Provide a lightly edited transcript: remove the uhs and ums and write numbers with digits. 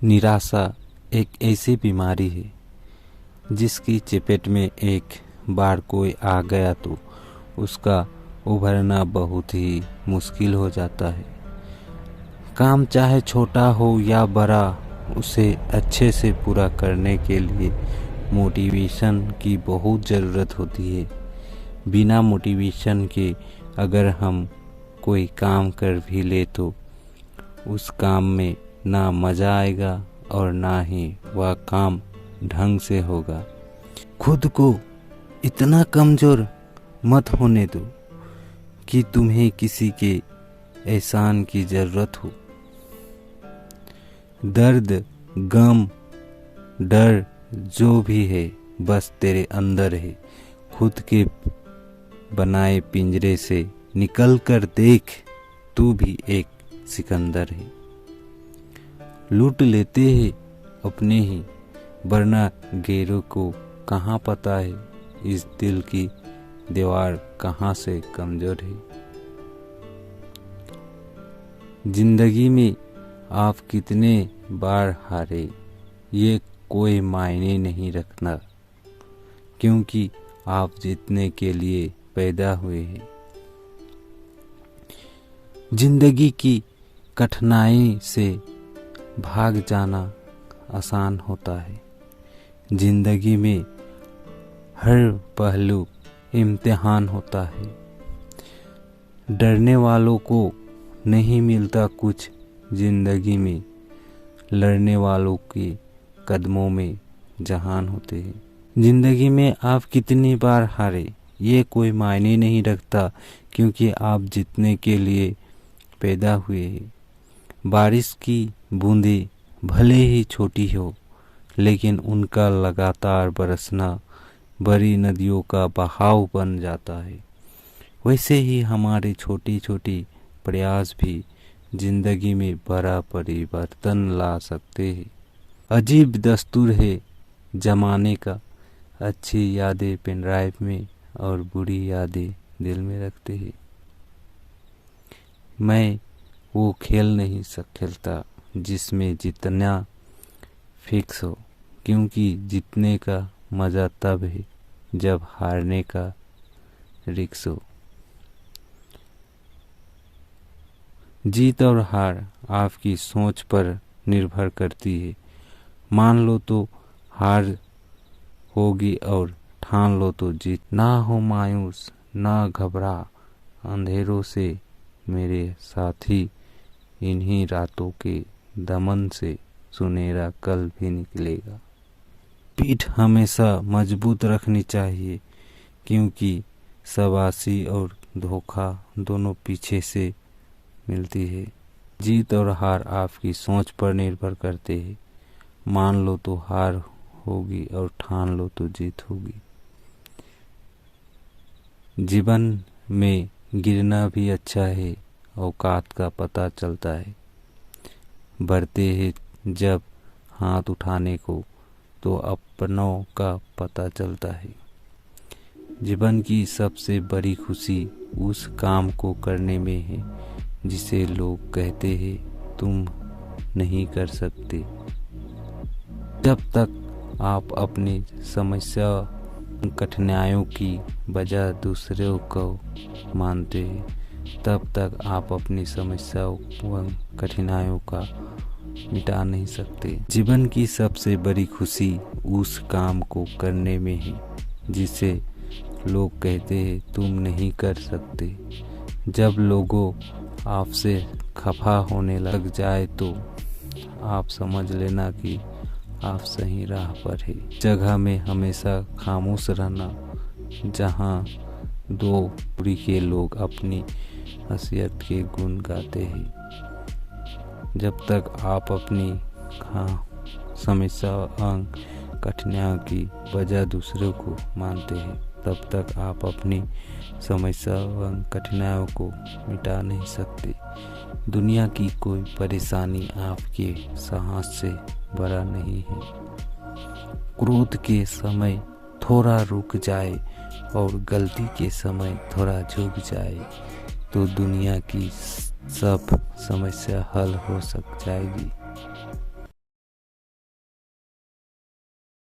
निराशा एक ऐसी बीमारी है जिसकी चपेट में एक बार कोई आ गया तो उसका उभरना बहुत ही मुश्किल हो जाता है। काम चाहे छोटा हो या बड़ा, उसे अच्छे से पूरा करने के लिए मोटिवेशन की बहुत ज़रूरत होती है। बिना मोटिवेशन के अगर हम कोई काम कर भी ले तो उस काम में ना मज़ा आएगा और ना ही वह काम ढंग से होगा। खुद को इतना कमज़ोर मत होने दो कि तुम्हें किसी के एहसान की ज़रूरत हो। दर्द, गम, डर जो भी है बस तेरे अंदर है। खुद के बनाए पिंजरे से निकल कर देख, तू भी एक सिकंदर है। लूट लेते हैं अपने ही, वरना गैरों को कहाँ पता है इस दिल की दीवार कहाँ से कमज़ोर है। जिंदगी में आप कितने बार हारे ये कोई मायने नहीं रखना, क्योंकि आप जीतने के लिए पैदा हुए हैं। जिंदगी की कठिनाई से भाग जाना आसान होता है। जिंदगी में हर पहलू इम्तिहान होता है। डरने वालों को नहीं मिलता कुछ जिंदगी में, लड़ने वालों के कदमों में जहान होते हैं। जिंदगी में आप कितनी बार हारे ये कोई मायने नहीं रखता, क्योंकि आप जीतने के लिए पैदा हुए हैं। बारिश की बूंदें भले ही छोटी हो, लेकिन उनका लगातार बरसना बड़ी नदियों का बहाव बन जाता है। वैसे ही हमारे छोटे छोटे प्रयास भी जिंदगी में बड़ा परिवर्तन ला सकते हैं। अजीब दस्तूर है जमाने का, अच्छी यादें पेन ड्राइव में और बुरी यादें दिल में रखते हैं। मैं वो खेल नहीं खेलता जिसमें जितना फिक्स हो, क्योंकि जीतने का मज़ा तब है जब हारने का रिक्स हो। जीत और हार आपकी सोच पर निर्भर करती है। मान लो तो हार होगी और ठान लो तो जीत। ना हो मायूस, ना घबरा, अंधेरों से मेरे साथी, इन्हीं रातों के दमन से सुनहरा कल भी निकलेगा। पीठ हमेशा मजबूत रखनी चाहिए, क्योंकि शाबाशी और धोखा दोनों पीछे से मिलती है। जीत और हार आपकी सोच पर निर्भर करते हैं। मान लो तो हार होगी और ठान लो तो जीत होगी। जीवन में गिरना भी अच्छा है, औकात का पता चलता है। बढ़ते हैं जब हाथ उठाने को तो अपनों का पता चलता है। जीवन की सबसे बड़ी खुशी उस काम को करने में है जिसे लोग कहते हैं तुम नहीं कर सकते। जब तक आप अपनी समस्या कठिनाइयों की वजह दूसरों को मानते हैं, तब तक आप अपनी समस्याओं व कठिनाइयों का मिटा नहीं सकते। जीवन की सबसे बड़ी खुशी उस काम को करने में है जिसे लोग कहते हैं तुम नहीं कर सकते। जब लोगों आपसे खफा होने लग जाए तो आप समझ लेना कि आप सही राह पर है। जगह में हमेशा खामोश रहना जहाँ दो पूरी के लोग अपनी हसीयत के गुण गाते हैं। जब तक आप अपनी समस्या अंग कठिनाइयों की वजह दूसरों को मानते हैं, तब तक आप अपनी समस्या एवं कठिनाइयों को मिटा नहीं सकते। दुनिया की कोई परेशानी आपके साहस से बड़ा नहीं है। क्रोध के समय थोड़ा रुक जाए और गलती के समय थोड़ा झुक जाए तो दुनिया की सब समस्या हल हो सक जाएगी।